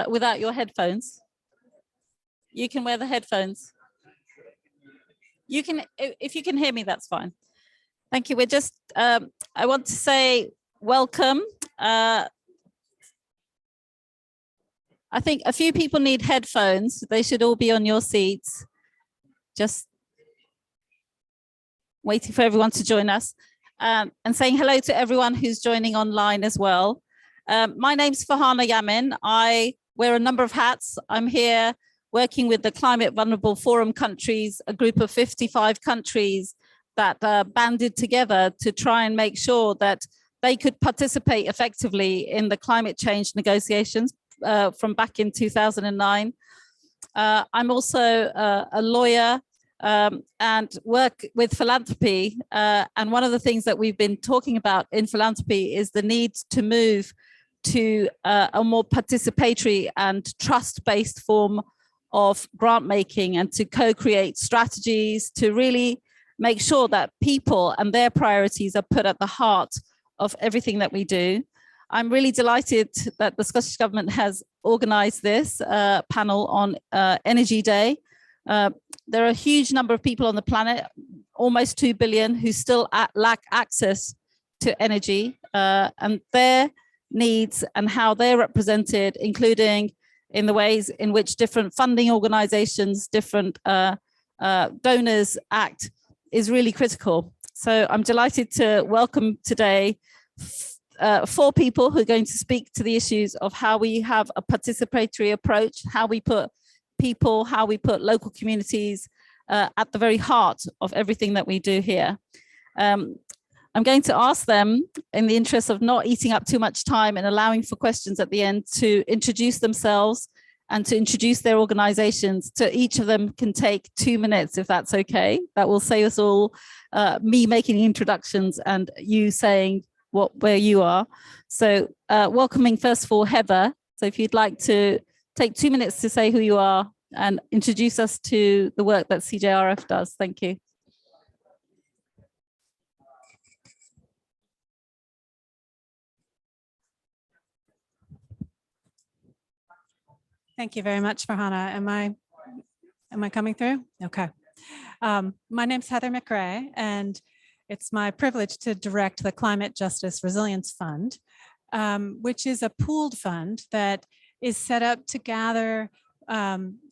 without your headphones. You can wear the headphones. You can, if you can hear me, that's fine. Thank you. We're just, I want to say welcome. I think a few people need headphones. They should all be on your seats. Just waiting for everyone to join us, and saying hello to everyone who's joining online as well. My name's Farhana Yamin. I wear a number of hats. I'm here working with the Climate Vulnerable Forum countries, a group of 55 countries that banded together to try and make sure that they could participate effectively in the climate change negotiations from back in 2009. I'm also a lawyer and work with philanthropy. And one of the things that we've been talking about in philanthropy is the need to move to a more participatory and trust-based form of grant making, and to co-create strategies to really make sure that people and their priorities are put at the heart of everything that we do. I'm really delighted that the Scottish Government has organised this panel on Energy Day. There are a huge number of people on the planet, almost 2 billion, who still lack access to energy, and their needs and how they're represented, including in the ways in which different funding organizations, different donors act, is really critical. So I'm delighted to welcome today 4 people who are going to speak to the issues of how we have a participatory approach, how we put people, how we put local communities at the very heart of everything that we do here. I'm going to ask them, in the interest of not eating up too much time and allowing for questions at the end, to introduce themselves and to introduce their organizations. So each of them can take 2 minutes, if that's okay. That will save us all me making introductions and you saying where you are. So welcoming first of all, Heather. So if you'd like to take 2 minutes to say who you are and introduce us to the work that CJRF does. Thank you. Thank you very much, Farhana. Am I coming through? Okay. My name's Heather McRae, and it's my privilege to direct the Climate Justice Resilience Fund, which is a pooled fund that is set up to gather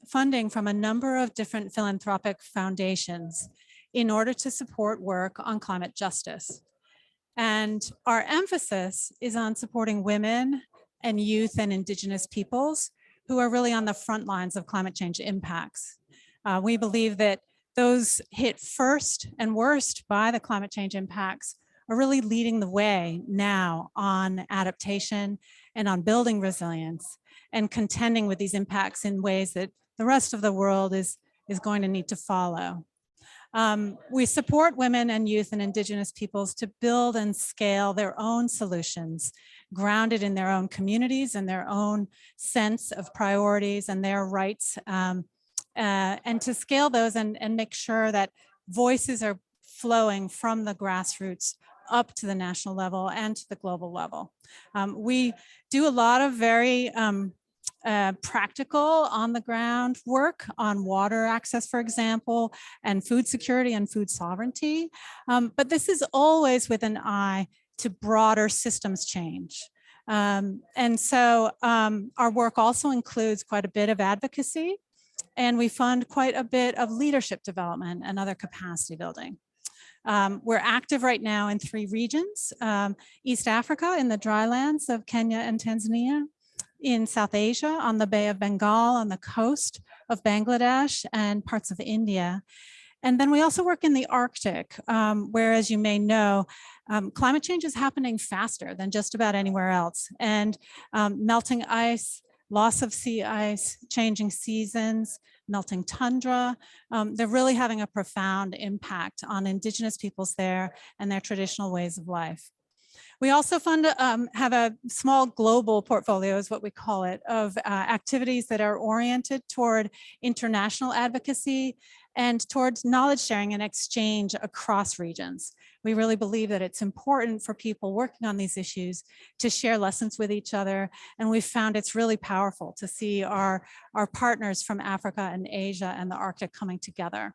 funding from a number of different philanthropic foundations in order to support work on climate justice. And our emphasis is on supporting women and youth and Indigenous peoples who are really on the front lines of climate change impacts. We believe that those hit first and worst by the climate change impacts are really leading the way now on adaptation and on building resilience and contending with these impacts in ways that the rest of the world is going to need to follow. We support women and youth and Indigenous peoples to build and scale their own solutions, grounded in their own communities and their own sense of priorities and their rights, and to scale those and make sure that voices are flowing from the grassroots up to the national level and to the global level. We do a lot of very practical on the ground work on water access, for example, and food security and food sovereignty. But this is always with an eye to broader systems change. And so our work also includes quite a bit of advocacy, and we fund quite a bit of leadership development and other capacity building. We're active right now in 3 regions: East Africa in the drylands of Kenya and Tanzania, in South Asia on the Bay of Bengal, on the coast of Bangladesh and parts of India. And then we also work in the Arctic, where, as you may know, climate change is happening faster than just about anywhere else. And melting ice, loss of sea ice, changing seasons, melting tundra, they're really having a profound impact on Indigenous peoples there and their traditional ways of life. We also have a small global portfolio, is what we call it, of activities that are oriented toward international advocacy and towards knowledge sharing and exchange across regions. We really believe that it's important for people working on these issues to share lessons with each other. And we've found it's really powerful to see our partners from Africa and Asia and the Arctic coming together.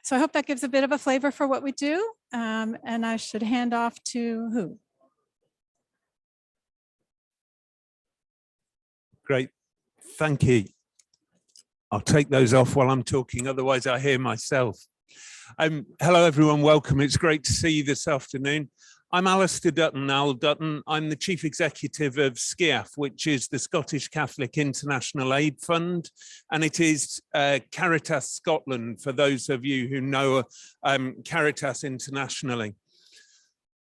So I hope that gives a bit of a flavor for what we do. And I should hand off to who? Great, thank you. I'll take those off while I'm talking, otherwise I hear myself. Hello everyone, welcome. It's great to see you this afternoon. I'm Alistair Dutton, Al Dutton. I'm the Chief Executive of SCIAF, which is the Scottish Catholic International Aid Fund, and it is Caritas Scotland, for those of you who know Caritas internationally.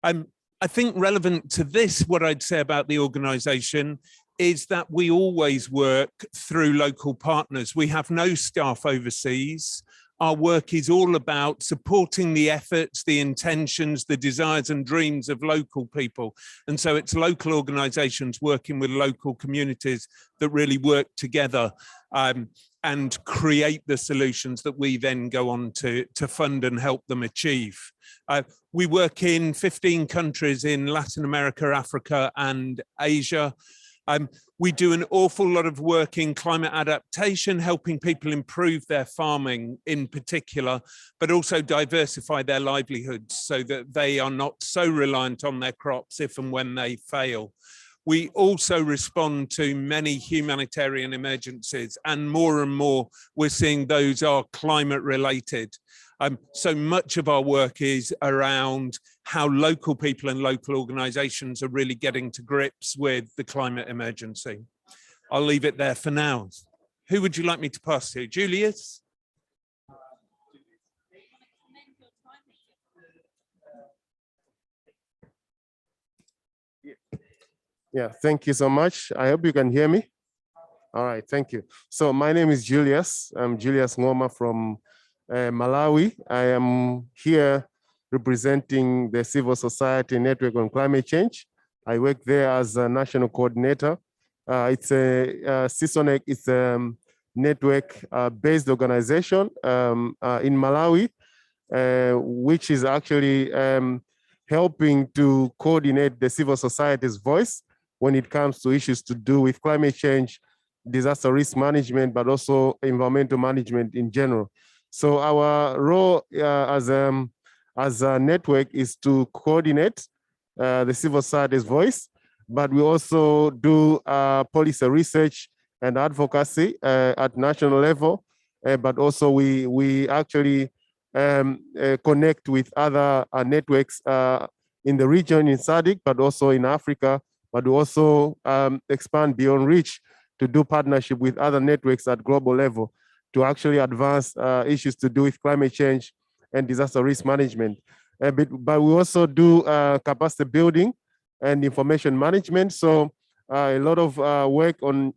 I think relevant to this, what I'd say about the organisation is that we always work through local partners. We have no staff overseas. Our work is all about supporting the efforts, the intentions, the desires and dreams of local people. And so it's local organisations working with local communities that really work together and create the solutions that we then go on to fund and help them achieve. We work in 15 countries in Latin America, Africa and Asia. We do an awful lot of work in climate adaptation, helping people improve their farming in particular, but also diversify their livelihoods so that they are not so reliant on their crops if and when they fail. We also respond to many humanitarian emergencies, and more we're seeing those are climate related. So much of our work is around how local people and local organisations are really getting to grips with the climate emergency. I'll leave it there for now. Who would you like me to pass to? Julius? Yeah, thank you so much. I hope you can hear me. All right, thank you. So my name is Julius. I'm Julius Noma from Malawi. I am here representing the Civil Society Network on Climate Change. I work there as a national coordinator. It's a CISONEC, it's a network-based organization in Malawi, which is actually helping to coordinate the civil society's voice when it comes to issues to do with climate change, disaster risk management, but also environmental management in general. So our role as a network is to coordinate the civil society's voice, but we also do policy research and advocacy at national level, but also we actually connect with other networks in the region, in SADC, but also in Africa, but we also expand beyond reach to do partnership with other networks at global level to actually advance issues to do with climate change and disaster risk management. But we also do capacity building and information management. So a lot of work on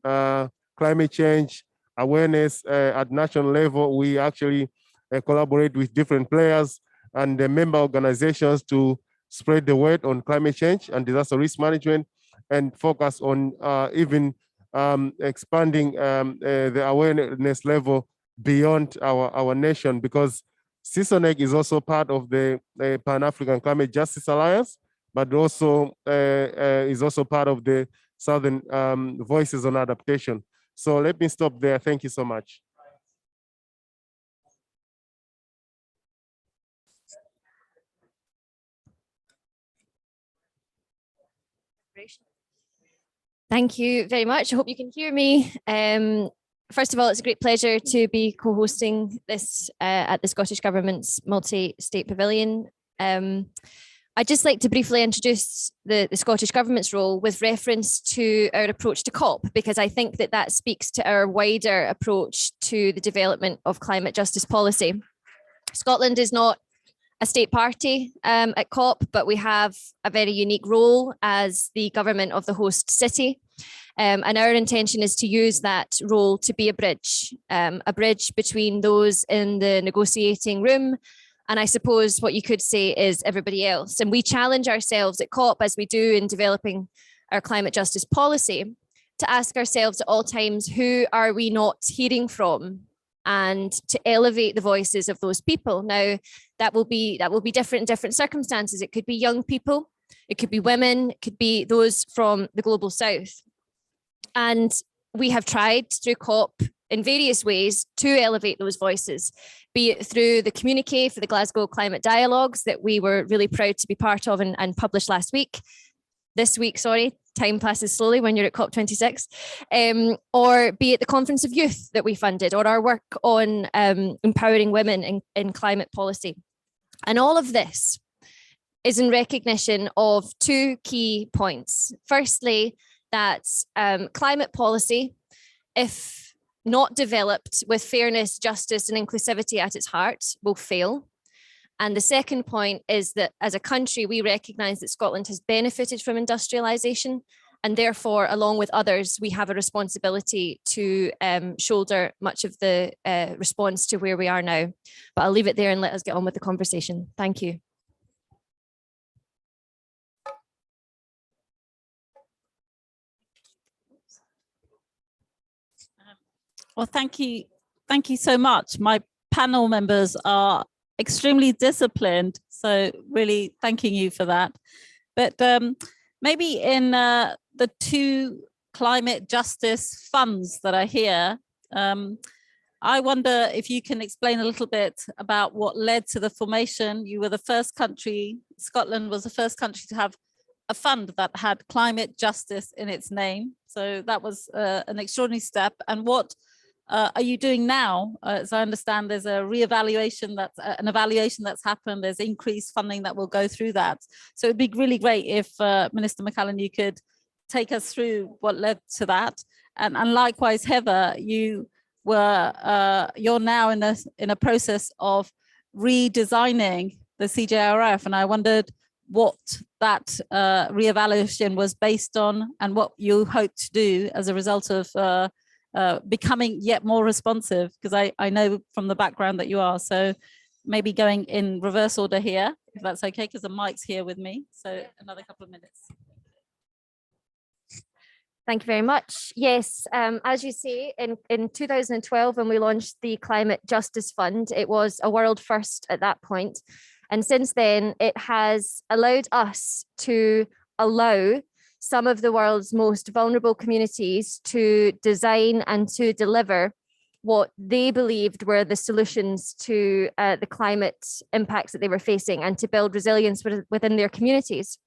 climate change awareness at national level. We actually collaborate with different players and the member organizations to spread the word on climate change and disaster risk management, and focus on even expanding the awareness level beyond our nation, because CISONEC is also part of the Pan-African Climate Justice Alliance, but also is also part of the Southern Voices on Adaptation. So let me stop there. Thank you so much. Thank you very much. I hope you can hear me. First of all, it's a great pleasure to be co-hosting this at the Scottish Government's Multi-State Pavilion. I'd just like to briefly introduce the Scottish Government's role with reference to our approach to COP, because I think that that speaks to our wider approach to the development of climate justice policy. Scotland is not a state party at COP, but we have a very unique role as the government of the host city. And our intention is to use that role to be a bridge between those in the negotiating room, and I suppose what you could say is everybody else. And we challenge ourselves at COP, as we do in developing our climate justice policy, to ask ourselves at all times, who are we not hearing from? and to elevate the voices of those people. Now, that will be different in different circumstances. It could be young people, it could be women, it could be those from the global south. And we have tried through COP in various ways to elevate those voices, be it through the communique for the Glasgow Climate Dialogues that we were really proud to be part of and published this week, time passes slowly when you're at COP26, or be it the Conference of Youth that we funded, or our work on empowering women in climate policy. And all of this is in recognition of two key points. Firstly, that climate policy, if not developed with fairness, justice, and inclusivity at its heart, will fail. And the second point is that as a country, we recognise that Scotland has benefited from industrialisation, and therefore, along with others, we have a responsibility to shoulder much of the response to where we are now. But I'll leave it there and let us get on with the conversation. Thank you. Well, thank you. Thank you so much. My panel members are extremely disciplined, so really thanking you for that. But maybe in the two climate justice funds that are here, I wonder if you can explain a little bit about what led to the formation. You were the first country, Scotland was the first country to have a fund that had climate justice in its name. So that was an extraordinary step. And what are you doing now? As I understand, there's a reevaluation, an evaluation that's happened. There's increased funding that will go through that. So it'd be really great if Minister McCallum, you could take us through what led to that. And likewise, Heather, you're now in a process of redesigning the CJRF, and I wondered what that reevaluation was based on and what you hope to do as a result of becoming yet more responsive, because I know from the background that you are. So maybe going in reverse order here, if that's okay, because the mic's here with me. So another couple of minutes. Thank you very much. Yes, as you say, in 2012, when we launched the Climate Justice Fund, it was a world first at that point. And since then, it has allowed us to allow some of the world's most vulnerable communities to design and to deliver what they believed were the solutions to the climate impacts that they were facing, and to build resilience within their communities.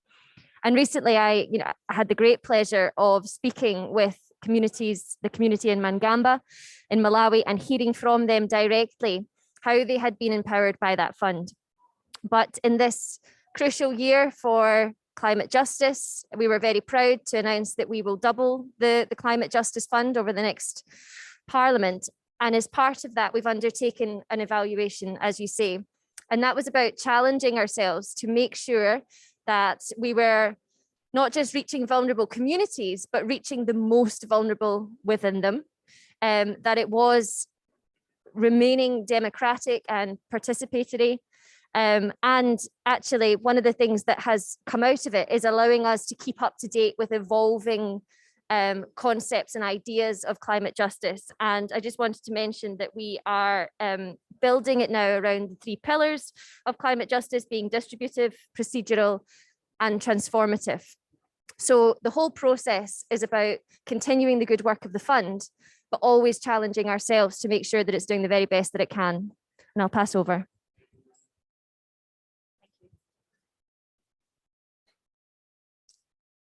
And recently, I had the great pleasure of speaking with the community in Mangamba in Malawi, and hearing from them directly how they had been empowered by that fund. But in this crucial year for climate justice, we were very proud to announce that we will double the Climate Justice Fund over the next Parliament. And as part of that, we've undertaken an evaluation, as you say, and that was about challenging ourselves to make sure that we were not just reaching vulnerable communities, but reaching the most vulnerable within them, that it was remaining democratic and participatory. And actually, one of the things that has come out of it is allowing us to keep up to date with evolving concepts and ideas of climate justice. And I just wanted to mention that we are building it now around the 3 pillars of climate justice, being distributive, procedural, and transformative. So the whole process is about continuing the good work of the fund, but always challenging ourselves to make sure that it's doing the very best that it can. And I'll pass over.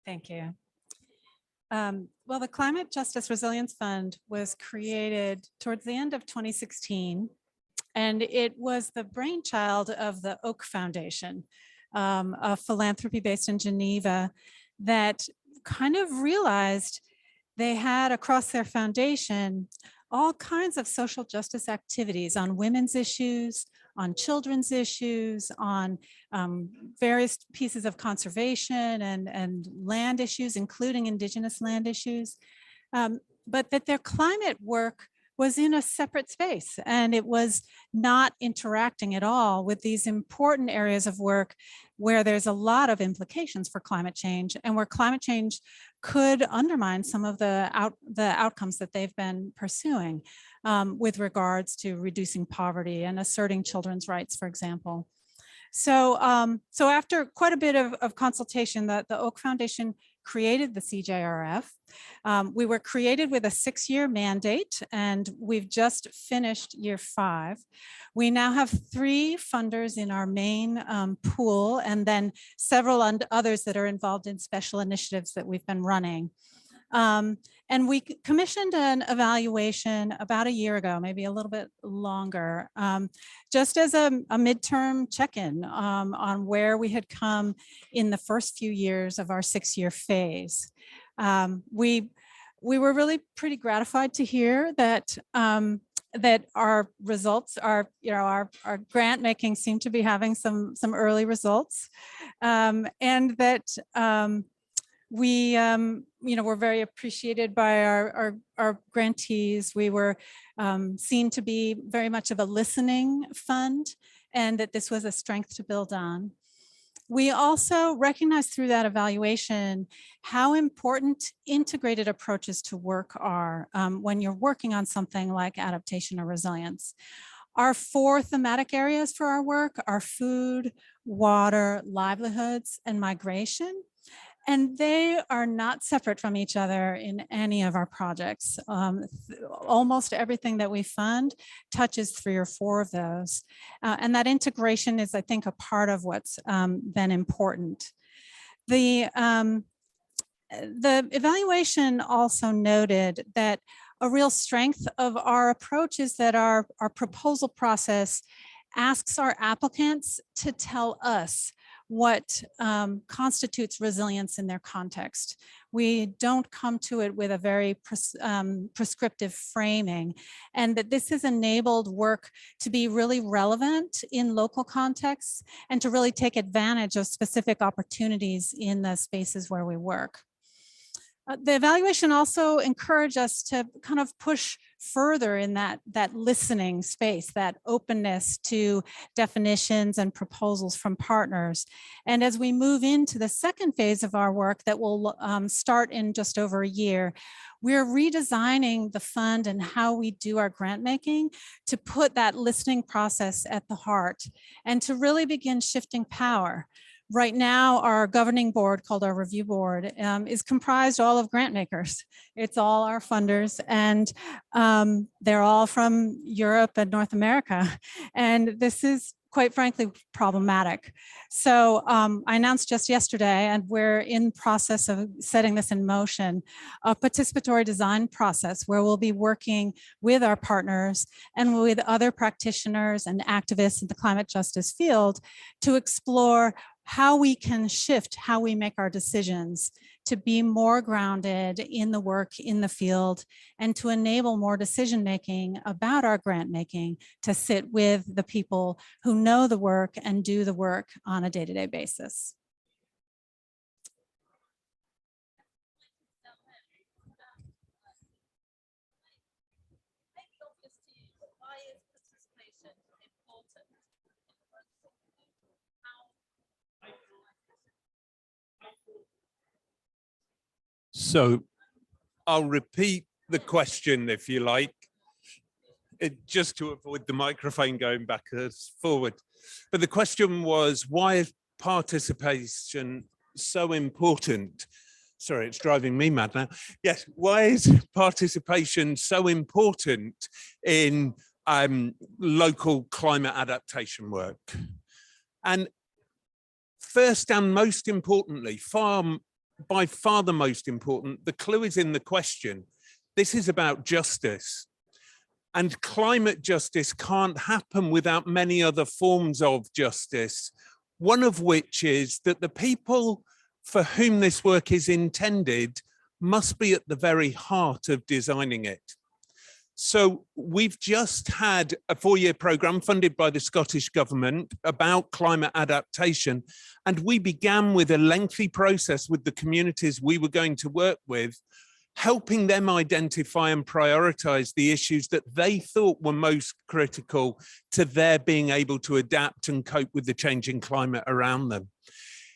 Thank you. Well, the Climate Justice Resilience Fund was created towards the end of 2016, and it was the brainchild of the Oak Foundation, a philanthropy based in Geneva, that kind of realized they had across their foundation all kinds of social justice activities on women's issues, on children's issues, on various pieces of conservation and land issues, including Indigenous land issues, but that their climate work was in a separate space, and it was not interacting at all with these important areas of work where there's a lot of implications for climate change, and where climate change could undermine some of the outcomes that they've been pursuing with regards to reducing poverty and asserting children's rights, for example. So, so after quite a bit of consultation, the Oak Foundation created the CJRF. We were created with a 6-year mandate, and we've just finished year 5. We now have 3 funders in our main pool, and then several others that are involved in special initiatives that we've been running. And we commissioned an evaluation about a year ago, maybe a little bit longer, just as a midterm check-in on where we had come in the first few years of our 6-year phase. We were really pretty gratified to hear that that our results are, our grant making seemed to be having some early results, and that we, were very appreciated by our grantees. We were seen to be very much of a listening fund, and that this was a strength to build on. We also recognized through that evaluation how important integrated approaches to work are when you're working on something like adaptation or resilience. Our 4 thematic areas for our work are food, water, livelihoods, and migration. And they are not separate from each other in any of our projects. Almost everything that we fund touches 3 or 4 of those. And that integration is, I think, a part of what's been important. The evaluation also noted that a real strength of our approach is that our proposal process asks our applicants to tell us what constitutes resilience in their context. We don't come to it with a very prescriptive framing, and that this has enabled work to be really relevant in local contexts and to really take advantage of specific opportunities in the spaces where we work. The evaluation also encouraged us to kind of push further in that listening space, that openness to definitions and proposals from partners. And as we move into the second phase of our work that will start in just over a year, we're redesigning the fund and how we do our grant making to put that listening process at the heart and to really begin shifting power. Right now, our governing board, called our review board, is comprised all of grant makers. It's all our funders, and they're all from Europe and North America. And this is, quite frankly, problematic. So I announced just yesterday, and we're in process of setting this in motion, a participatory design process where we'll be working with our partners and with other practitioners and activists in the climate justice field to explore how we can shift how we make our decisions to be more grounded in the work in the field and to enable more decision making about our grant making to sit with the people who know the work and do the work on a day-to-day basis. So I'll repeat the question, if you like, just to avoid the microphone going backwards, forward. But the question was, why is participation so important? Sorry, it's driving me mad now. Yes, why is participation so important in local climate adaptation work? And first and most importantly, by far the most important, the clue is in the question. This is about justice. And climate justice can't happen without many other forms of justice, one of which is that the people for whom this work is intended must be at the very heart of designing it. So we've just had a 4-year programme funded by the Scottish Government about climate adaptation, and we began with a lengthy process with the communities we were going to work with helping them identify and prioritize the issues that they thought were most critical to their being able to adapt and cope with the changing climate around them.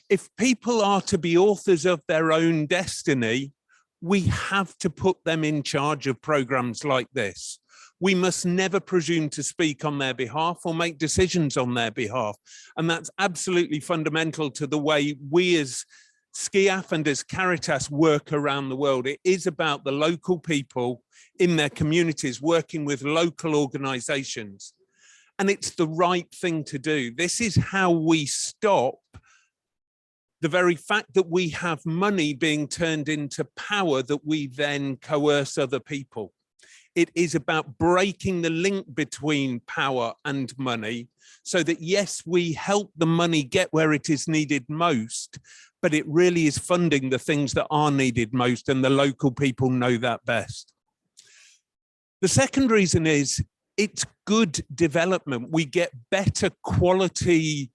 If people are to be authors of their own destiny, we have to put them in charge of programs like this. We must never presume to speak on their behalf or make decisions on their behalf. And that's absolutely fundamental to the way we as SCIAF and as Caritas work around the world. It is about the local people in their communities working with local organizations. And it's the right thing to do. This is how we stop the very fact that we have money being turned into power that we then coerce other people. It is about breaking the link between power and money so that, yes, we help the money get where it is needed most, but it really is funding the things that are needed most, and the local people know that best. The second reason is it's good development. We get better quality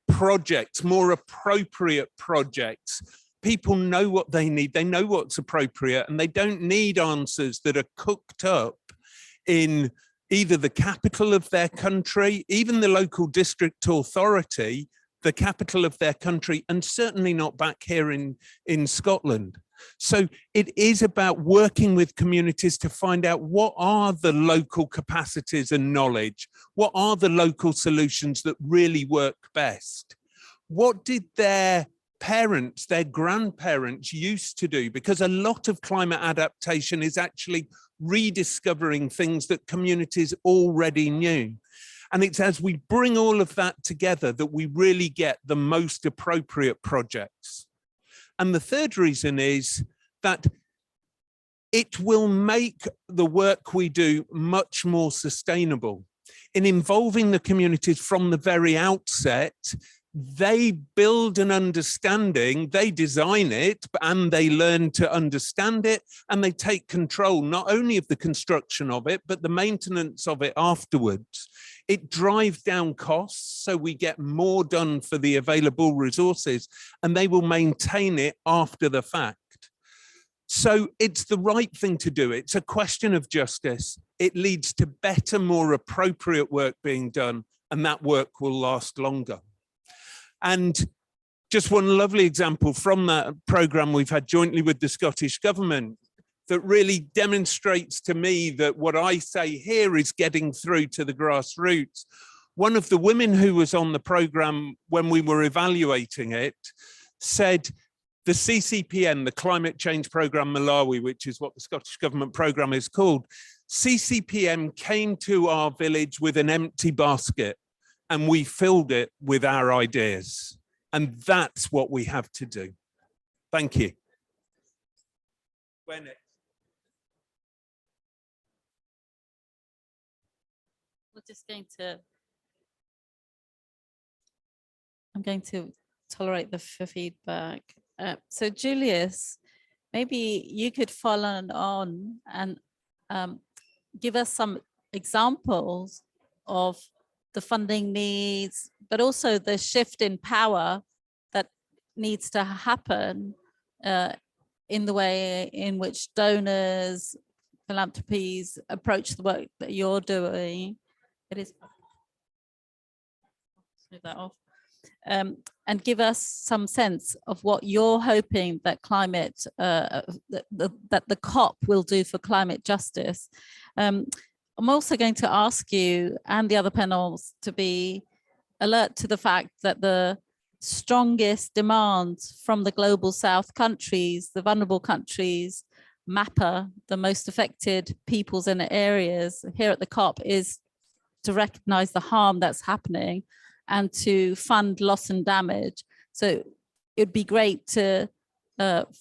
projects, more appropriate projects. People know what they need, they know what's appropriate, and they don't need answers that are cooked up in either the capital of their country, even the local district authority, the capital of their country, and certainly not back here in Scotland. So it is about working with communities to find out what are the local capacities and knowledge, what are the local solutions that really work best. What did their parents, their grandparents used to do? Because a lot of climate adaptation is actually rediscovering things that communities already knew. And it's as we bring all of that together that we really get the most appropriate projects. And the third reason is that it will make the work we do much more sustainable. In involving the communities from the very outset, they build an understanding, they design it, and they learn to understand it, and they take control not only of the construction of it, but the maintenance of it afterwards. It drives down costs, so we get more done for the available resources, and they will maintain it after the fact. So it's the right thing to do. It's a question of justice. It leads to better, more appropriate work being done, and that work will last longer. And just one lovely example from that programme we've had jointly with the Scottish Government that really demonstrates to me that what I say here is getting through to the grassroots. One of the women who was on the programme when we were evaluating it said the CCPM, the Climate Change Programme Malawi, which is what the Scottish Government programme is called, CCPM came to our village with an empty basket, and we filled it with our ideas. And that's what we have to do. Thank you. Where next? We're just going to, I'm going to tolerate the feedback. So Julius, maybe you could follow on and give us some examples of the funding needs, but also the shift in power that needs to happen in the way in which donors, philanthropies approach the work that you're doing. It is. Move that off. And give us some sense of what you're hoping that climate, that the COP will do for climate justice. I'm also going to ask you and the other panels to be alert to the fact that the strongest demands from the global South countries, the vulnerable countries, MAPA, the most affected peoples in the areas here at the COP, is to recognize the harm that's happening and to fund loss and damage. So it'd be great to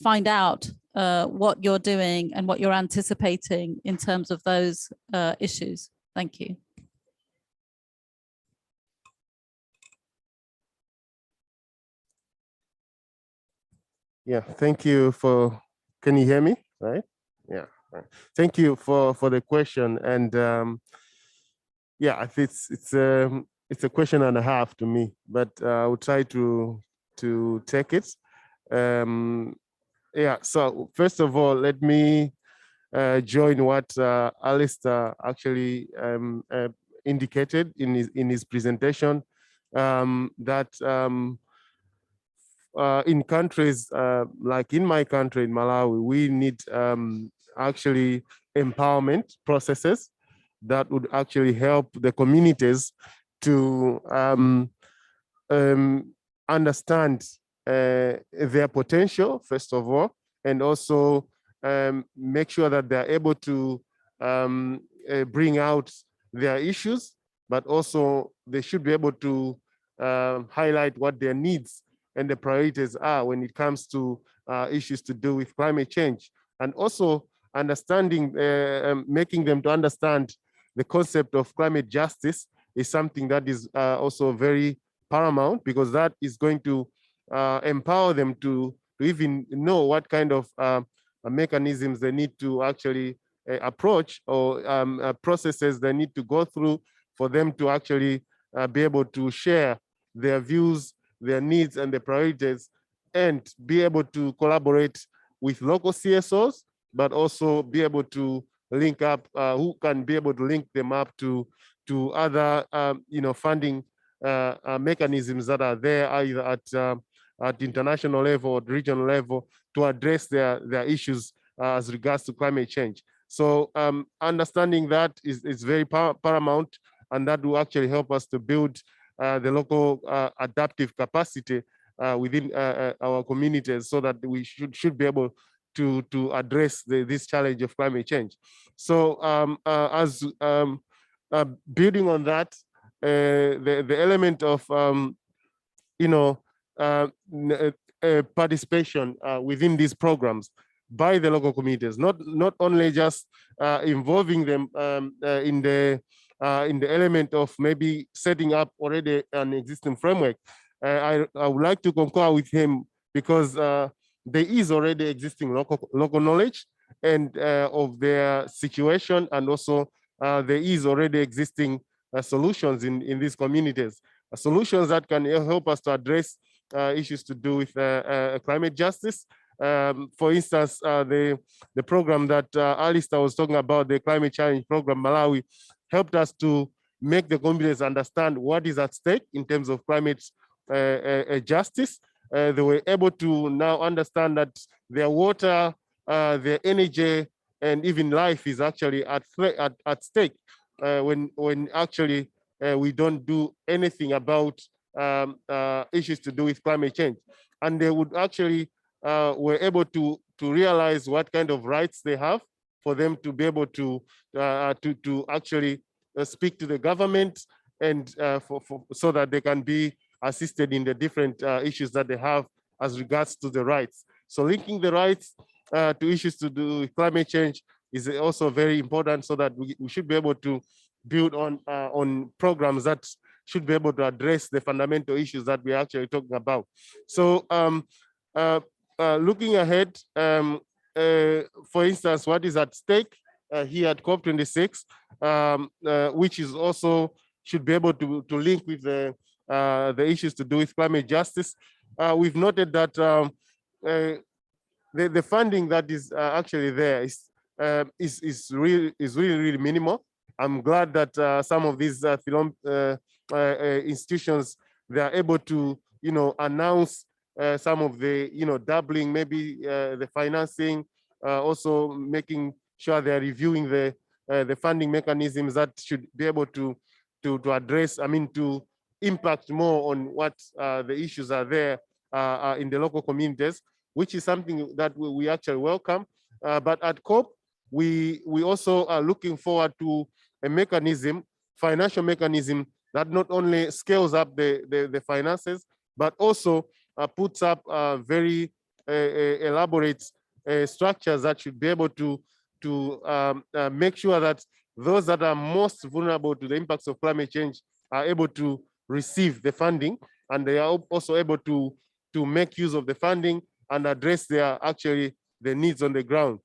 find out what you're doing and what you're anticipating in terms of those issues. Thank you. Yeah, thank you for, can you hear me, right? Yeah, thank you for the question. And yeah, it's a question and a half to me, but I will try to take it. Yeah, so first of all, let me join what Alistair actually indicated in his presentation, that in countries like in my country, in Malawi, we need actually empowerment processes that would actually help the communities to understand their potential, first of all, and also make sure that they're able to bring out their issues, but also they should be able to highlight what their needs and the priorities are when it comes to issues to do with climate change, and also understanding, making them to understand the concept of climate justice is something that is also very paramount, because that is going to empower them to even know what kind of mechanisms they need to actually approach, or processes they need to go through for them to actually be able to share their views, their needs, and their priorities, and be able to collaborate with local CSOs, but also be able to link up, who can be able to link them up to other funding mechanisms that are there, either at international level or regional level, to address their issues as regards to climate change. So understanding that is very paramount, and that will actually help us to build the local adaptive capacity within our communities, so that we should be able to address this challenge of climate change. So as building on that, the element of participation within these programs by the local communities, not only just involving them in the element of maybe setting up already an existing framework. I would like to concur with him, because there is already existing local knowledge and of their situation, and also there is already existing solutions in these communities, solutions that can help us to address issues to do with climate justice. For instance, the program that Alistair was talking about, the Climate Challenge Program Malawi, helped us to make the communities understand what is at stake in terms of climate justice. They were able to now understand that their water, their energy, and even life is actually at stake when actually we don't do anything about issues to do with climate change. And they would actually were able to realize what kind of rights they have for them to be able to actually speak to the government, and so that they can be assisted in the different issues that they have as regards to the rights. So linking the rights to issues to do with climate change is also very important, so that we should be able to build on programs that should be able to address the fundamental issues that we're actually talking about. So looking ahead, for instance, what is at stake here at COP26, which is also should be able to link with the issues to do with climate justice. We've noted that the funding that is actually there is really minimal. I'm glad that some of these institutions, they are able to announce some of the doubling, maybe the financing, also making sure they are reviewing the funding mechanisms that should be able to address, to impact more on what the issues are there in the local communities, which is something that we actually welcome. But at COP, we also are looking forward to a mechanism, financial mechanism, that not only scales up the finances, but also puts up very elaborate structures that should be able to make sure that those that are most vulnerable to the impacts of climate change are able to receive the funding, and they are also able to make use of the funding and address their the needs on the ground.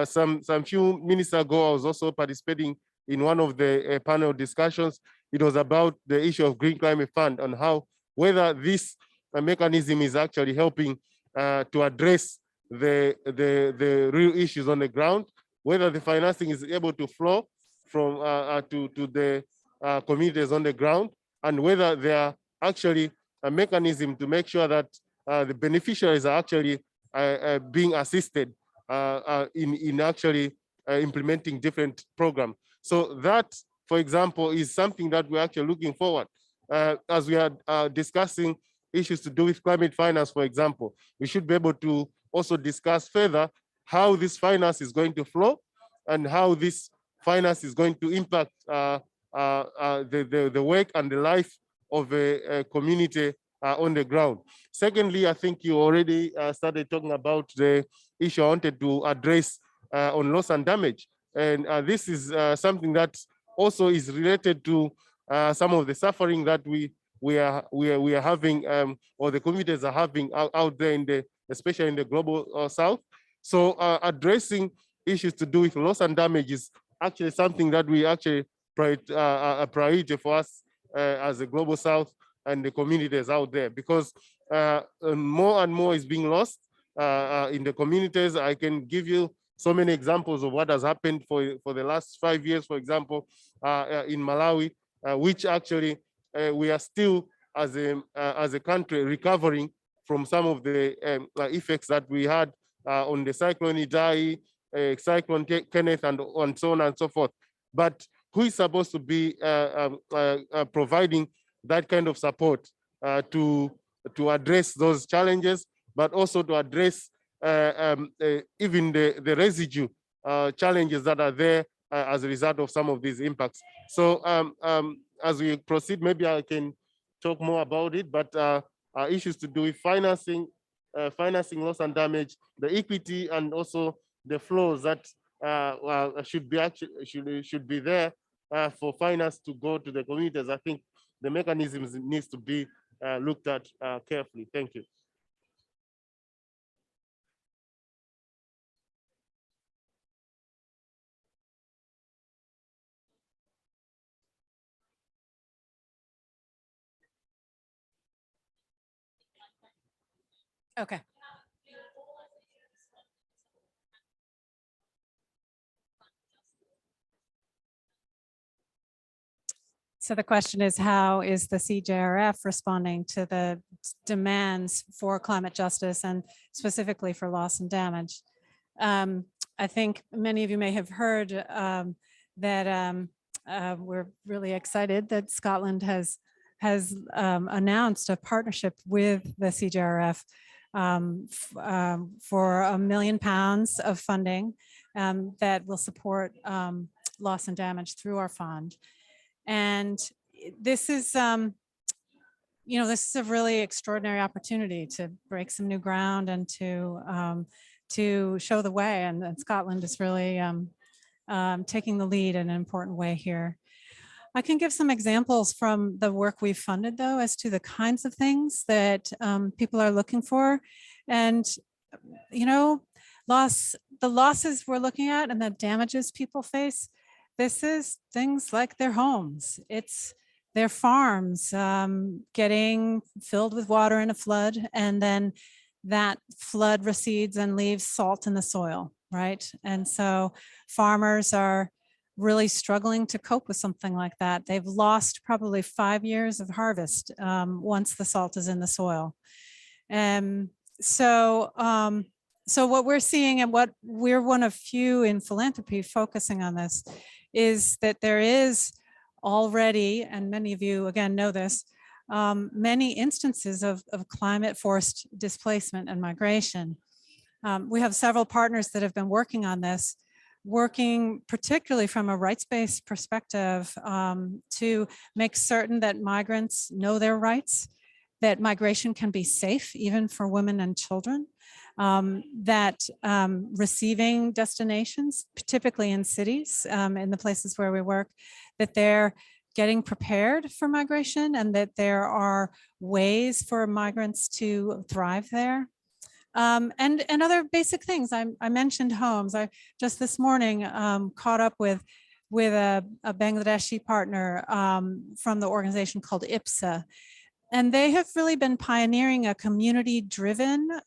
Some few minutes ago, I was also participating in one of the panel discussions. It was about the issue of Green Climate Fund, and how whether this mechanism is actually helping to address the real issues on the ground, whether the financing is able to flow from to the communities on the ground, and whether there are actually a mechanism to make sure that the beneficiaries are actually being assisted in actually implementing different programs. So that, for example, is something that we're actually looking forward. As we are discussing issues to do with climate finance, for example, we should be able to also discuss further how this finance is going to flow and how this finance is going to impact the work and the life of a community on the ground. Secondly, I think you already started talking about the issue I wanted to address on loss and damage. And this is something that also is related to some of the suffering that we are having, or the communities are having out there in the, especially in the global south. So addressing issues to do with loss and damage is actually something that we actually a priority for us as a global south and the communities out there, because more and more is being lost in the communities. I can give you so many examples of what has happened for the last 5 years, for example, in Malawi, which actually we are still as a country recovering from some of the effects that we had on the cyclone Idai, cyclone Kenneth, and so on and so forth. But who is supposed to be providing that kind of support to address those challenges, but also to address even the residue challenges that are there as a result of some of these impacts. So as we proceed, maybe I can talk more about it, but issues to do with financing loss and damage, the equity, and also the flows that should be there for finance to go to the communities. I think the mechanisms needs to be looked at carefully. Thank you. Okay. So the question is, how is the CJRF responding to the demands for climate justice and specifically for loss and damage? I think many of you may have heard that we're really excited that Scotland has announced a partnership with the CJRF for £1 million of funding that will support loss and damage through our fund. And this is, this is a really extraordinary opportunity to break some new ground and to show the way. And Scotland is really taking the lead in an important way here. I can give some examples from the work we've funded, though, as to the kinds of things that people are looking for. And, the losses we're looking at and the damages people face, this is things like their homes. It's their farms getting filled with water in a flood, and then that flood recedes and leaves salt in the soil, right? And so farmers are really struggling to cope with something like that. They've lost probably 5 years of harvest once the salt is in the soil. So what we're seeing, and what we're one of few in philanthropy focusing on this, is that there is already, and many of you again know this, many instances of climate forced displacement and migration. We have several partners that have been working on this, working particularly from a rights-based perspective to make certain that migrants know their rights, that migration can be safe even for women and children, that receiving destinations, typically in cities, in the places where we work, that they're getting prepared for migration and that there are ways for migrants to thrive there. And other basic things. I mentioned homes. I just this morning caught up with a Bangladeshi partner from the organization called IPSA. And they have really been pioneering a community-driven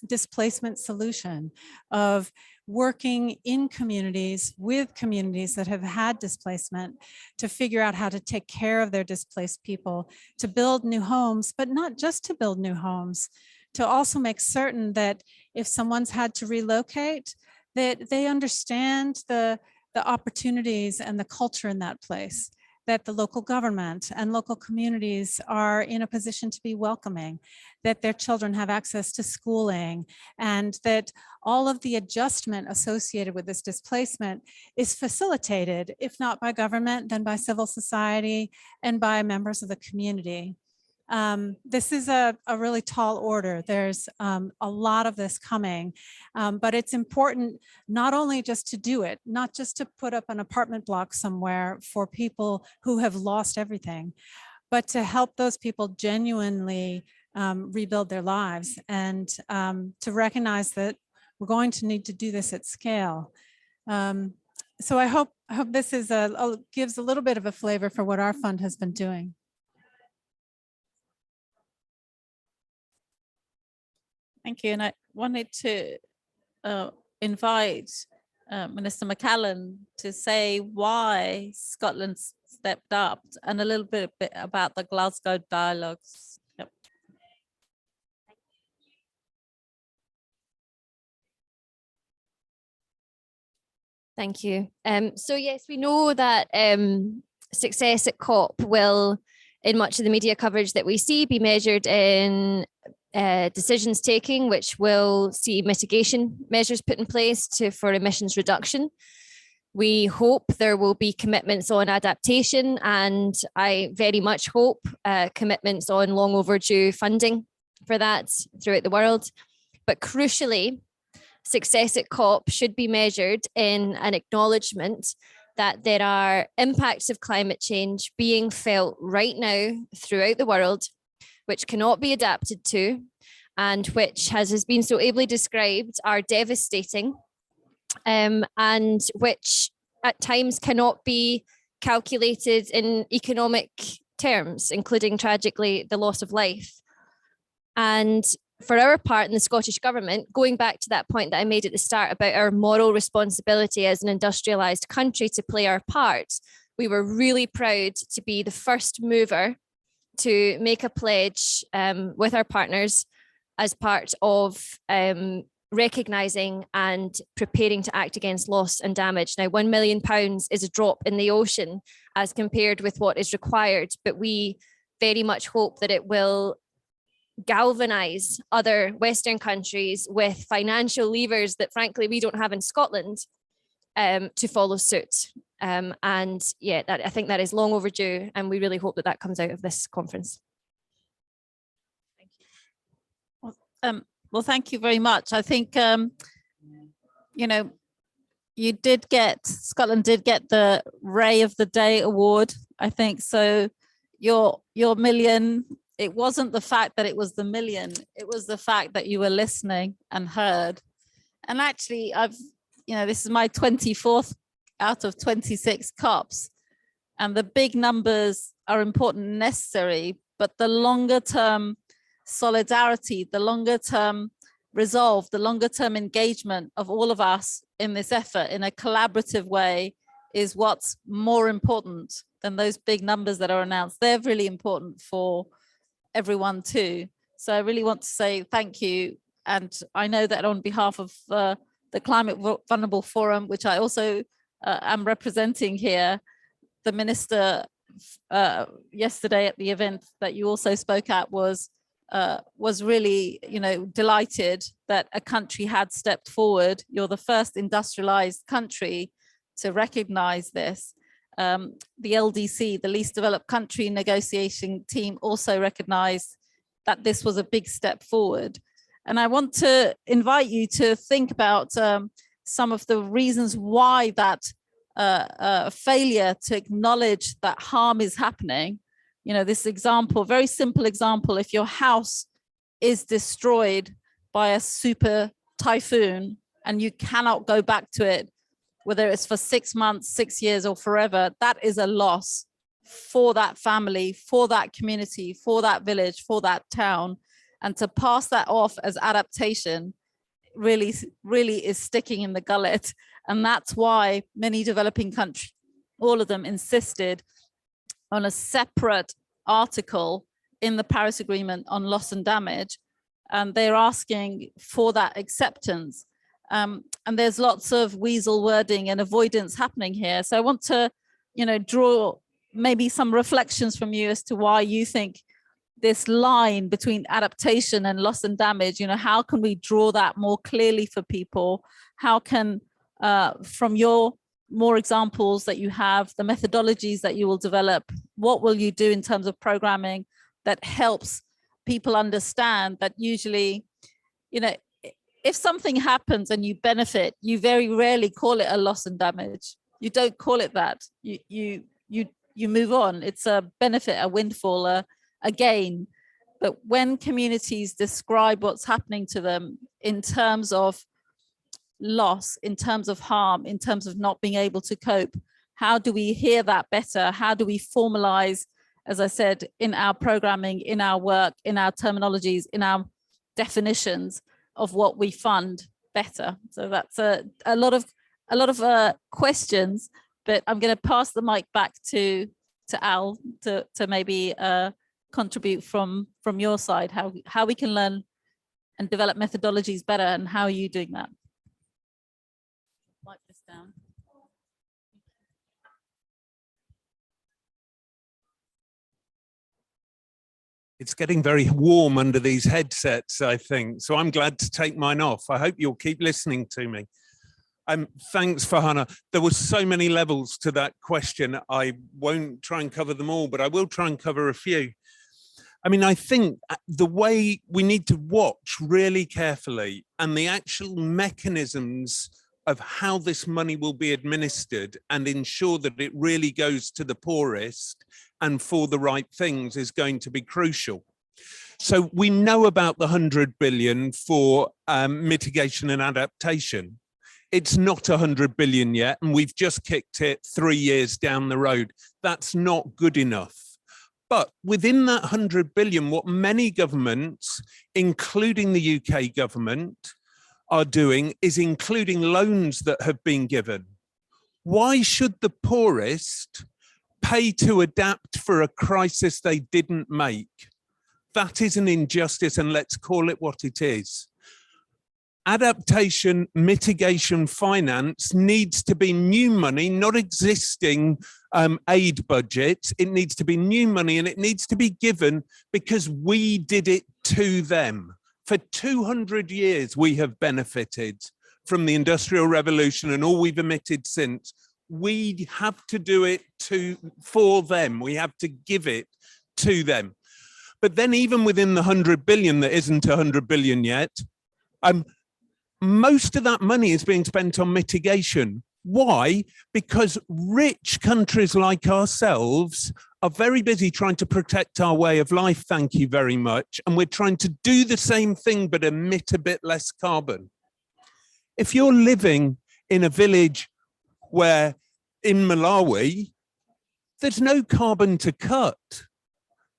displacement solution of working in communities with communities that have had displacement to figure out how to take care of their displaced people, to build new homes, but not just to build new homes, to also make certain that if someone's had to relocate, that they understand the opportunities and the culture in that place, that the local government and local communities are in a position to be welcoming, that their children have access to schooling, and that all of the adjustment associated with this displacement is facilitated, if not by government, then by civil society and by members of the community. This is a really tall order. There's a lot of this coming, but it's important not only just to do it, not just to put up an apartment block somewhere for people who have lost everything, but to help those people genuinely rebuild their lives, and to recognize that we're going to need to do this at scale. So I hope this is gives a little bit of a flavor for what our fund has been doing. Thank you. And I wanted to invite Minister McCallan to say why Scotland stepped up and a little bit about the Glasgow dialogues. Yep. Thank you. So yes, we know that success at COP will, in much of the media coverage that we see, be measured in decisions taking, which will see mitigation measures put in place for emissions reduction. We hope there will be commitments on adaptation, and I very much hope commitments on long overdue funding for that throughout the world. But crucially, success at COP should be measured in an acknowledgement that there are impacts of climate change being felt right now throughout the world, which cannot be adapted to, and which, as has been so ably described, are devastating, and which at times cannot be calculated in economic terms, including tragically the loss of life. And for our part in the Scottish Government, going back to that point that I made at the start about our moral responsibility as an industrialised country to play our part, we were really proud to be the first mover to make a pledge with our partners as part of recognising and preparing to act against loss and damage. Now, £1 million is a drop in the ocean as compared with what is required, but we very much hope that it will galvanise other Western countries with financial levers that, frankly, we don't have in Scotland to follow suit. And yeah, I think that is long overdue, and we really hope that that comes out of this conference. Thank you. Well, thank you very much. I think, you know, Scotland did get the Ray of the Day award, I think. So your million, it wasn't the fact that it was the million, it was the fact that you were listening and heard. And actually, this is my 24th out of 26 COPs, and the big numbers are important and necessary, but the longer term solidarity, the longer term resolve, the longer term engagement of all of us in this effort in a collaborative way is what's more important than those big numbers that are announced. They're really important for everyone too. So I really want to say thank you. And I know that on behalf of the Climate Vulnerable Forum, which I also am representing here, the minister yesterday at the event that you also spoke at was really, delighted that a country had stepped forward. You're the first industrialized country to recognize this. The LDC, the Least Developed Country Negotiation Team, also recognized that this was a big step forward. And I want to invite you to think about some of the reasons why that failure to acknowledge that harm is happening. This example, very simple example, if your house is destroyed by a super typhoon and you cannot go back to it, whether it's for 6 months, 6 years, or forever, that is a loss for that family, for that community, for that village, for that town, and to pass that off as adaptation really is sticking in the gullet. And that's why many developing countries, all of them, insisted on a separate article in the Paris Agreement on loss and damage. And they're asking for that acceptance. And there's lots of weasel wording and avoidance happening here. So I want to, draw maybe some reflections from you as to why you think this line between adaptation and loss and damage, how can we draw that more clearly for people? How can, from your more examples that you have, the methodologies that you will develop, what will you do in terms of programming that helps people understand that usually, if something happens and you benefit, you very rarely call it a loss and damage. You don't call it that. You move on. It's a benefit, a windfall, a gain. But when communities describe what's happening to them in terms of loss, in terms of harm, in terms of not being able to cope, how do we hear that better? How do we formalize, as I said, in our programming, in our work, in our terminologies, in our definitions of what we fund better? So that's a lot of questions, but I'm going to pass the mic back to Al to maybe contribute from your side, how we can learn and develop methodologies better, and how are you doing that? Wipe this down. It's getting very warm under these headsets, I think. So I'm glad to take mine off. I hope you'll keep listening to me. Thanks, Farhana. There were so many levels to that question. I won't try and cover them all, but I will try and cover a few. I mean, I think the way we need to watch really carefully and the actual mechanisms of how this money will be administered and ensure that it really goes to the poorest and for the right things is going to be crucial. So we know about the 100 billion for mitigation and adaptation. It's not 100 billion yet, and we've just kicked it 3 years down the road. That's not good enough. But within that 100 billion, what many governments, including the UK government, are doing is including loans that have been given. Why should the poorest pay to adapt for a crisis they didn't make? That is an injustice, and let's call it what it is. Adaptation, mitigation, finance needs to be new money, not existing aid budgets. It needs to be new money, and it needs to be given because we did it to them. For 200 years, we have benefited from the Industrial Revolution and all we've emitted since. We have to do it for them. We have to give it to them. But then even within the 100 billion that isn't 100 billion yet, most of that money is being spent on mitigation. Why? Because rich countries like ourselves are very busy trying to protect our way of life, thank you very much, and we're trying to do the same thing but emit a bit less carbon. If you're living in a village where in Malawi, there's no carbon to cut.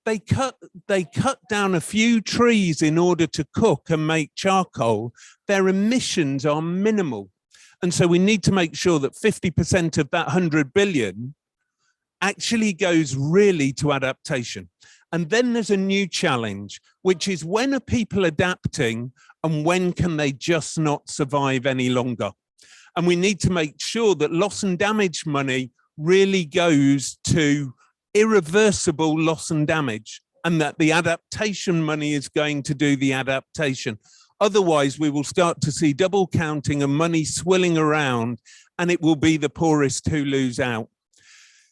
They cut down a few trees in order to cook and make charcoal. Their emissions are minimal. And so we need to make sure that 50% of that 100 billion actually goes really to adaptation. And then there's a new challenge, which is when are people adapting and when can they just not survive any longer? And we need to make sure that loss and damage money really goes to irreversible loss and damage, and that the adaptation money is going to do the adaptation. Otherwise, we will start to see double counting and money swilling around, and it will be the poorest who lose out.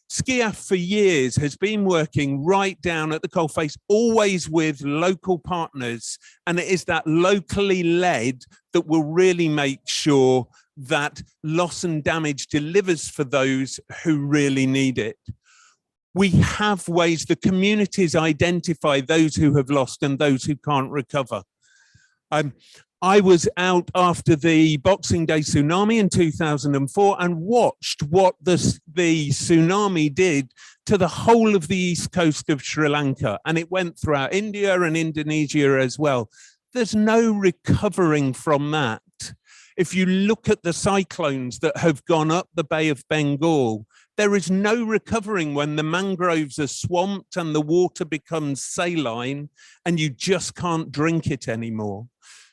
SCIAF for years has been working right down at the coalface, always with local partners, and it is that locally led that will really make sure that loss and damage delivers for those who really need it. We have ways, the communities identify those who have lost and those who can't recover. I was out after the Boxing Day tsunami in 2004 and watched what the tsunami did to the whole of the east coast of Sri Lanka. And it went throughout India and Indonesia as well. There's no recovering from that. If you look at the cyclones that have gone up the Bay of Bengal, there is no recovering when the mangroves are swamped and the water becomes saline and you just can't drink it anymore.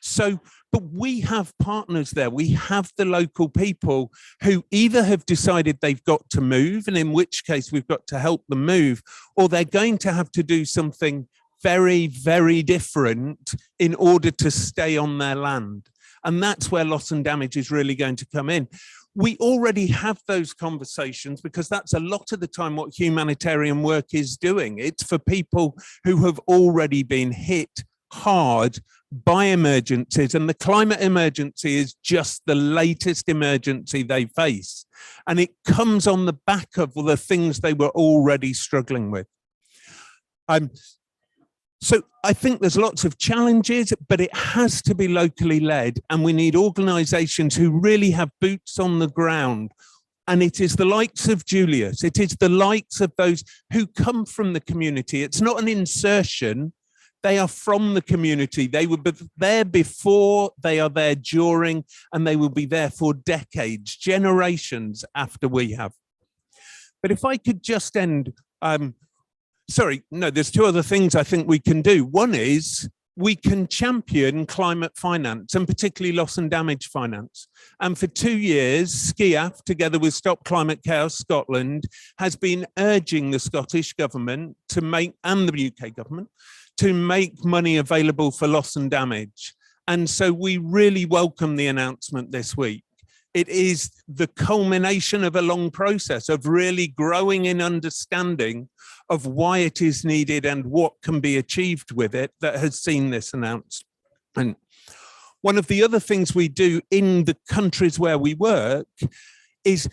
So, but we have partners there. We have the local people who either have decided they've got to move, and in which case we've got to help them move, or they're going to have to do something very, very different in order to stay on their land. And that's where loss and damage is really going to come in. We already have those conversations because that's a lot of the time what humanitarian work is doing. It's for people who have already been hit hard by emergencies, and the climate emergency is just the latest emergency they face. And it comes on the back of the things they were already struggling with. So I think there's lots of challenges, but it has to be locally led, and we need organizations who really have boots on the ground. And it is the likes of Julius, it is the likes of those who come from the community. It's not an insertion. They are from the community. They were there before, they are there during, and they will be there for decades, generations after we have. But if I could just end, sorry, no, there's two other things I think we can do. One is we can champion climate finance, and particularly loss and damage finance. And for 2 years, SCIAF, together with Stop Climate Chaos Scotland, has been urging the Scottish government to make, and the UK government, to make money available for loss and damage. And so we really welcome the announcement this week. It is the culmination of a long process of really growing in understanding of why it is needed and what can be achieved with it that has seen this announced. And one of the other things we do in the countries where we work is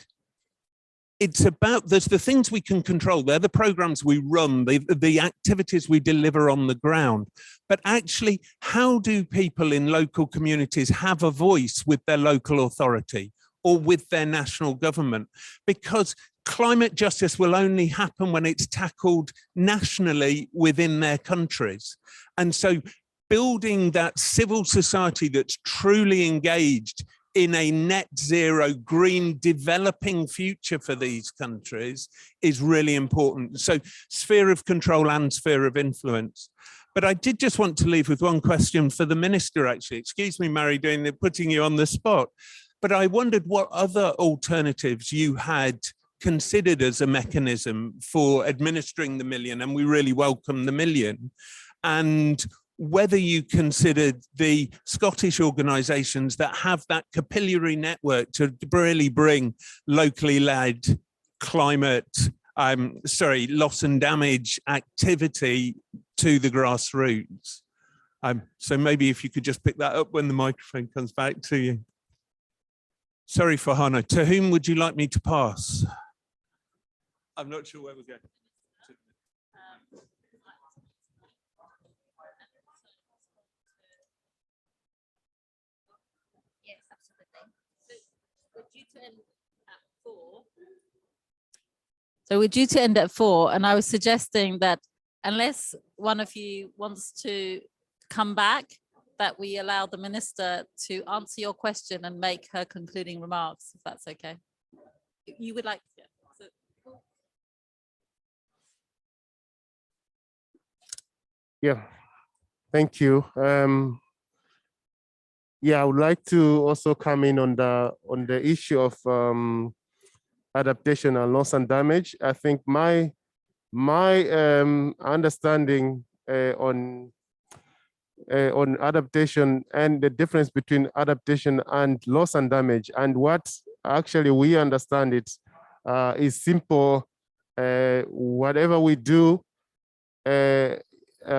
it's about, there's the things we can control. They're the programs we run, the activities we deliver on the ground. But actually, how do people in local communities have a voice with their local authority or with their national government? Because climate justice will only happen when it's tackled nationally within their countries. And so building that civil society that's truly engaged in a net zero green developing future for these countries is really important. So sphere of control and sphere of influence. But I did just want to leave with one question for the minister, actually. Excuse me, Mary, putting you on the spot. But I wondered what other alternatives you had considered as a mechanism for administering the million, and we really welcome the million, and whether you considered the Scottish organisations that have that capillary network to really bring locally led climate, loss and damage activity to the grassroots. So maybe if you could just pick that up when the microphone comes back to you. Sorry, Farhana, to whom would you like me to pass? I'm not sure where we're going. Yes, absolutely. So we're due to end at 4. So we're due to end at 4, and I was suggesting that unless one of you wants to come back, that we allow the minister to answer your question and make her concluding remarks, if that's okay. You would like, yeah. Yeah, thank you. Yeah, I would like to also come in on the issue of adaptation and loss and damage. I think my understanding on adaptation and the difference between adaptation and loss and damage, and what actually we understand it is simple. Whatever we do,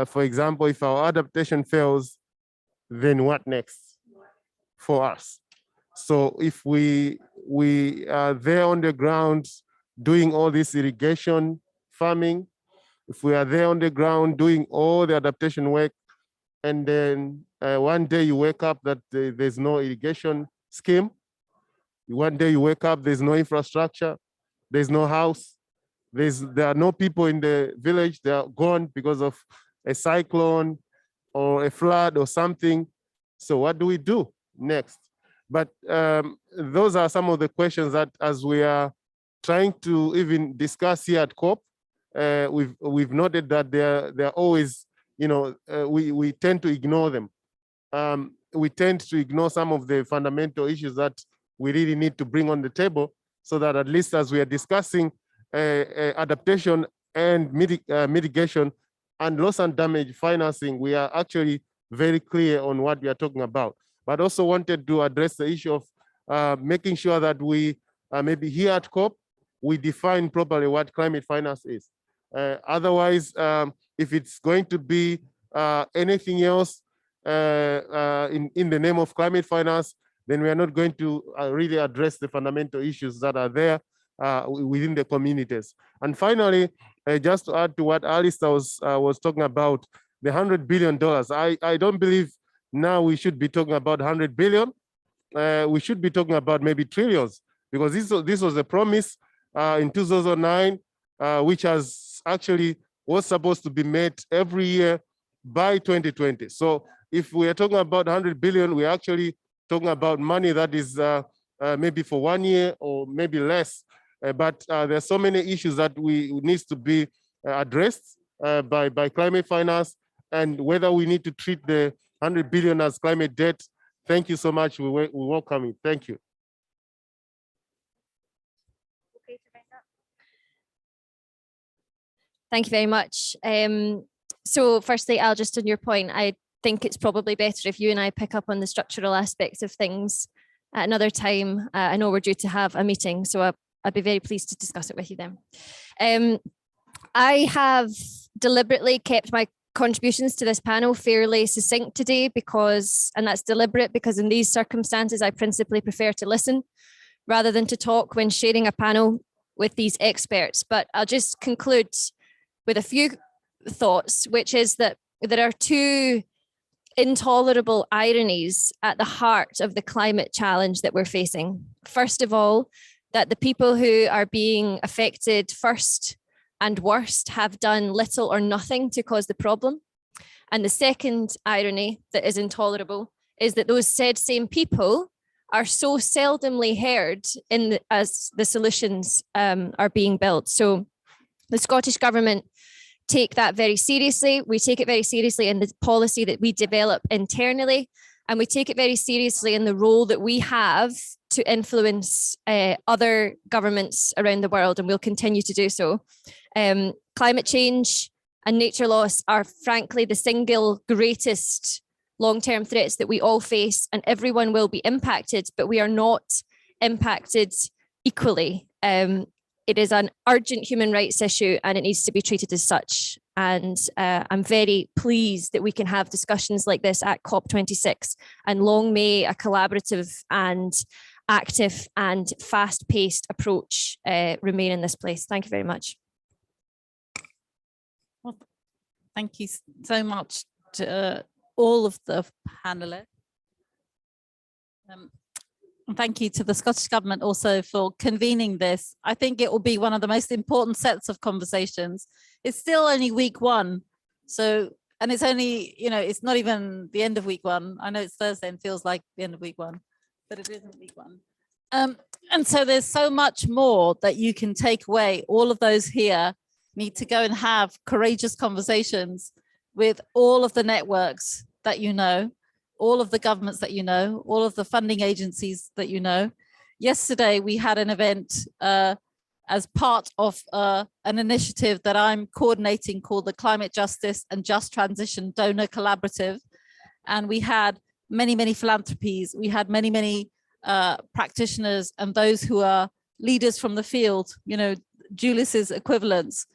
for example, if our adaptation fails, then what next for us? So if we are there on the ground doing all this irrigation, farming, if we are there on the ground doing all the adaptation work, and then One day you wake up that there's no irrigation scheme. One day you wake up, there's no infrastructure, there's no house, there are no people in the village, they are gone because of a cyclone or a flood or something. So what do we do next? But those are some of the questions that, as we are trying to even discuss here at COP, we've noted that they're always, we tend to ignore them. We tend to ignore some of the fundamental issues that we really need to bring on the table, so that at least as we are discussing adaptation and mitigation and loss and damage financing, we are actually very clear on what we are talking about. But also wanted to address the issue of making sure that we, maybe here at COP, we define properly what climate finance is. Otherwise, if it's going to be anything else in the name of climate finance, then we are not going to really address the fundamental issues that are there within the communities. And finally, just to add to what Alistair was talking about, the $100 billion, I don't believe now we should be talking about 100 billion. We should be talking about maybe trillions, because this was a promise in 2009, which was supposed to be met every year by 2020. So if we are talking about 100 billion, we're actually talking about money that is maybe for 1 year or maybe less. But there's so many issues that needs to be addressed by climate finance, and whether we need to treat the 100 billion as climate debt. Thank you so much. We welcome it. Thank you. Thank you very much. So firstly, Al, just on your point, I think it's probably better if you and I pick up on the structural aspects of things at another time. I know we're due to have a meeting, so I'd be very pleased to discuss it with you then. I have deliberately kept my contributions to this panel fairly succinct today and that's deliberate, because in these circumstances, I principally prefer to listen rather than to talk when sharing a panel with these experts. But I'll just conclude with a few thoughts, which is that there are two intolerable ironies at the heart of the climate challenge that we're facing. First of all, that the people who are being affected first and worst have done little or nothing to cause the problem. And the second irony that is intolerable is that those same people are so seldomly heard as the solutions are being built. So the Scottish Government take that very seriously. We take it very seriously in the policy that we develop internally, and we take it very seriously in the role that we have to influence other governments around the world, and we'll continue to do so. Climate change and nature loss are frankly the single greatest long-term threats that we all face, and everyone will be impacted, but we are not impacted equally. It is an urgent human rights issue, and it needs to be treated as such. And I'm very pleased that we can have discussions like this at COP26, and long may a collaborative and active and fast-paced approach remain in this place. Thank you very much. Well, thank you so much to all of the panelists. And thank you to the Scottish Government also for convening this. I think it will be one of the most important sets of conversations. It's still only week one. So, and it's only, it's not even the end of week one. I know it's Thursday and feels like the end of week one, but it isn't week one. And so there's so much more that you can take away. All of those here need to go and have courageous conversations with all of the networks that you know, all of the governments that you know, all of the funding agencies that you know. Yesterday, we had an event as part of an initiative that I'm coordinating called the Climate Justice and Just Transition Donor Collaborative. And we had many, many philanthropies. We had many, many practitioners and those who are leaders from the field, Julius's equivalents.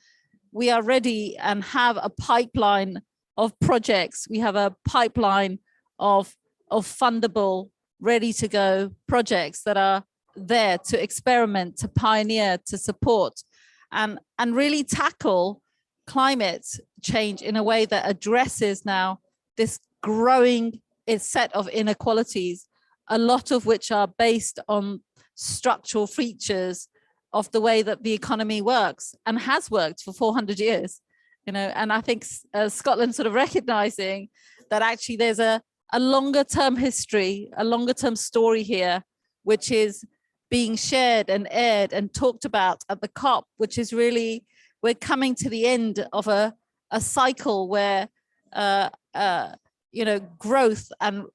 We are ready and have a pipeline of projects. We have a pipeline of fundable, ready to go projects that are there to experiment, to pioneer, to support, and really tackle climate change in a way that addresses now this growing set of inequalities, a lot of which are based on structural features of the way that the economy works and has worked for 400 years. And I think Scotland sort of recognizing that actually there's a longer term history, a longer term story here, which is being shared and aired and talked about at the COP, which is really, we're coming to the end of a cycle where, growth and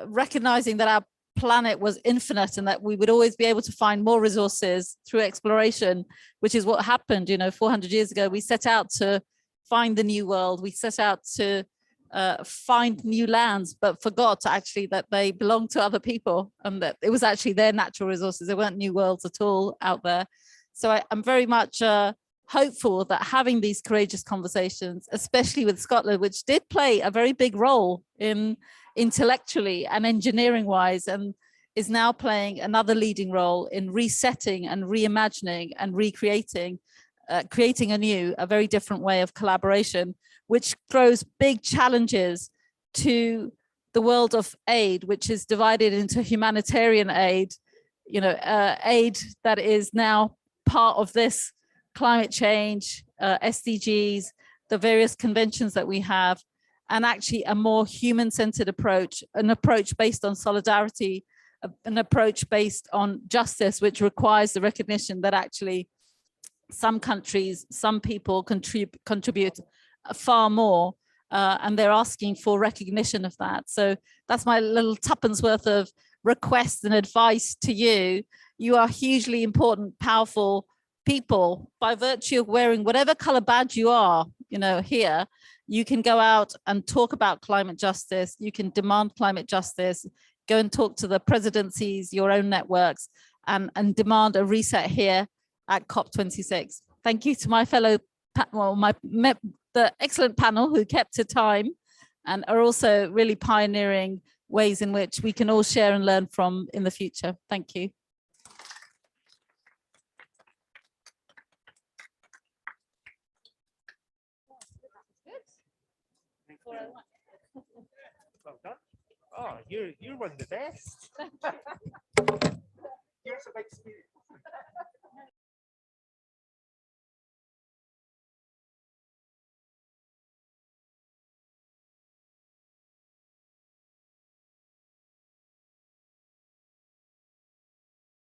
recognizing that our planet was infinite and that we would always be able to find more resources through exploration, which is what happened, 400 years ago. We set out to find the new world. We set out to find new lands, but forgot actually that they belonged to other people and that it was actually their natural resources. There weren't new worlds at all out there. So I'm very much hopeful that having these courageous conversations, especially with Scotland, which did play a very big role in intellectually and engineering wise, and is now playing another leading role in resetting and reimagining and recreating, creating a very different way of collaboration, which throws big challenges to the world of aid, which is divided into humanitarian aid, aid that is now part of this climate change, SDGs, the various conventions that we have, and actually a more human-centered approach, an approach based on solidarity, an approach based on justice, which requires the recognition that actually some countries, some people contribute far more, and they're asking for recognition of that. So that's my little tuppence worth of request and advice to you. You are hugely important, powerful people by virtue of wearing whatever color badge you are, here. You can go out and talk about climate justice. You can demand climate justice, go and talk to the presidencies, your own networks, and demand a reset here at COP26. Thank you to my fellow, the excellent panel who kept to time and are also really pioneering ways in which we can all share and learn from in the future. Thank you. Well done. Oh, you're one of the best. Years of experience.